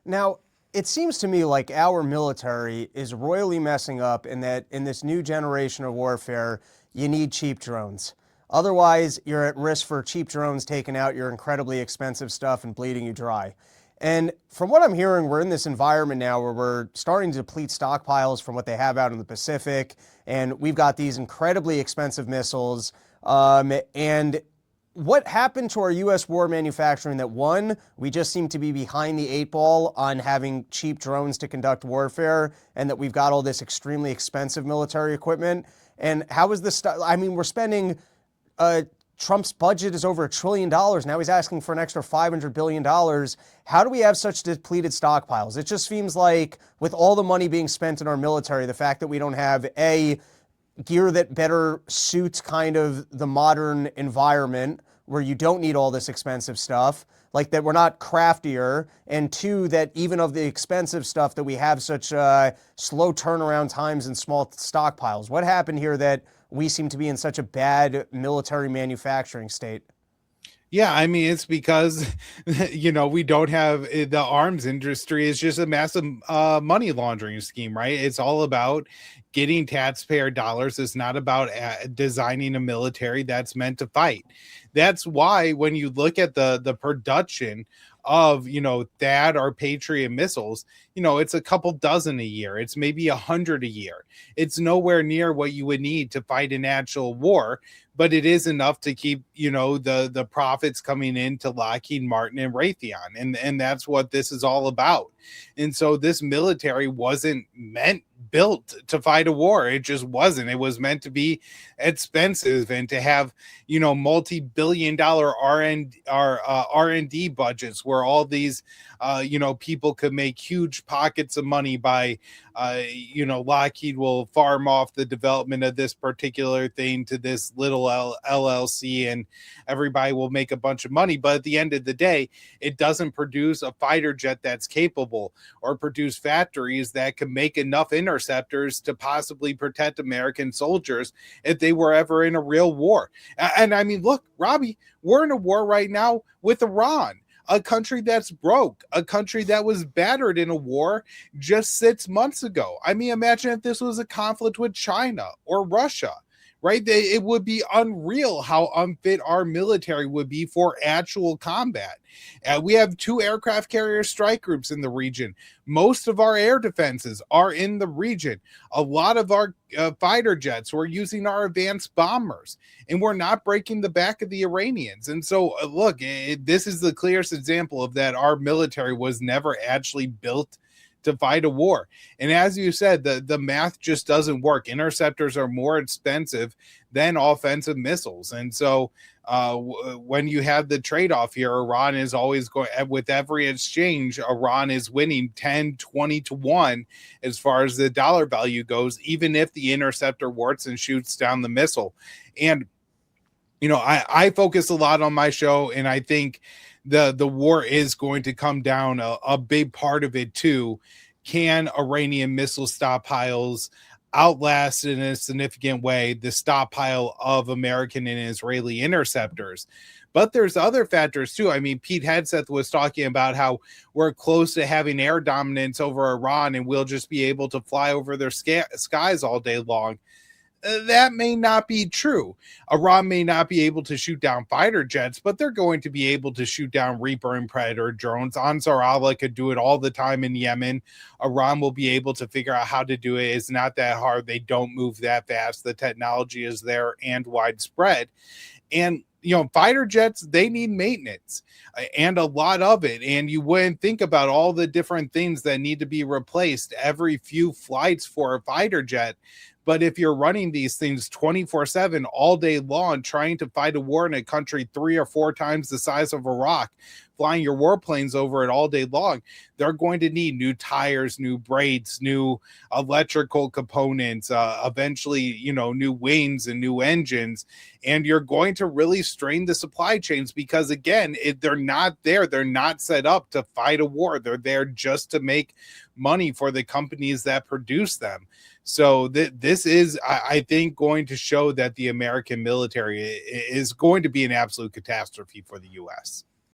Now, it seems to me like our military is royally messing up in that in this new generation of warfare, you need cheap drones. Otherwise, you're at risk for cheap drones taking out your incredibly expensive stuff and bleeding you dry. And from what I'm hearing, we're in this environment now where we're starting to deplete stockpiles from what they have out in the Pacific, and we've got these incredibly expensive missiles. And what happened to our U.S. war manufacturing that, one, we just seem to be behind the eight ball on having cheap drones to conduct warfare, and that we've got all this extremely expensive military equipment? And how is this? I mean, we're spending, Trump's budget is over $1 trillion. Now he's asking for an extra $500 billion. How do we have such depleted stockpiles? It just seems like with all the money being spent in our military, the fact that we don't have gear that better suits kind of the modern environment where you don't need all this expensive stuff, like that we're not craftier, and two, that even of the expensive stuff that we have such slow turnaround times and small stockpiles. What happened here that we seem to be in such a bad military manufacturing state? Yeah, I mean, it's because, we don't have the arms industry is just a massive money laundering scheme, right? It's all about getting taxpayer dollars. It's not about designing a military that's meant to fight. That's why when you look at the production of, THAAD or Patriot missiles, it's a couple dozen a year. It's maybe 100 a year. It's nowhere near what you would need to fight an actual war, but it is enough to keep, the profits coming into Lockheed Martin and Raytheon. And that's what this is all about. And so this military wasn't built to fight a war. It just wasn't. It was meant to be expensive and to have, multi-billion dollar R&D budgets where all these, people could make huge pockets of money by, Lockheed will farm off the development of this particular thing to this little LLC, and everybody will make a bunch of money. But at the end of the day, it doesn't produce a fighter jet that's capable or produce factories that can make enough interceptors to possibly protect American soldiers if they were ever in a real war. And I mean, look, Robbie, we're in a war right now with Iran, a country that's broke, a country that was battered in a war just 6 months ago. I mean, imagine if this was a conflict with China or Russia, right? It would be unreal how unfit our military would be for actual combat. We have 2 aircraft carrier strike groups in the region. Most of our air defenses are in the region. A lot of our fighter jets, we're using our advanced bombers, and we're not breaking the back of the Iranians. And so, look, this is the clearest example of that. Our military was never actually built to fight a war. And as you said, the math just doesn't work. Interceptors are more expensive than offensive missiles. And so when you have the trade-off here, Iran is always going, with every exchange, Iran is winning 10, 20 to 1 as far as the dollar value goes, even if the interceptor works and shoots down the missile. And I focus a lot on my show, and I think the war is going to come down. A big part of it too, can Iranian missile stockpiles outlast in a significant way the stockpile of American and Israeli interceptors? But there's other factors too. I mean, Pete Hegseth was talking about how we're close to having air dominance over Iran and we'll just be able to fly over their skies all day long. That may not be true. Iran may not be able to shoot down fighter jets, but they're going to be able to shoot down Reaper and Predator drones. Ansar Allah could do it all the time in Yemen. Iran will be able to figure out how to do it. It's not that hard. They don't move that fast. The technology is there and widespread. And fighter jets, they need maintenance and a lot of it. And you wouldn't think about all the different things that need to be replaced every few flights for a fighter jet. But if you're running these things 24/7 all day long, trying to fight a war in a country 3 or 4 times the size of Iraq, flying your warplanes over it all day long, they're going to need new tires, new brakes, new electrical components, eventually, new wings and new engines. And you're going to really strain the supply chains because, again, they're not there. They're not set up to fight a war. They're there just to make money for the companies that produce them. So this is, I think, going to show that the American military is going to be an absolute catastrophe for the U.S.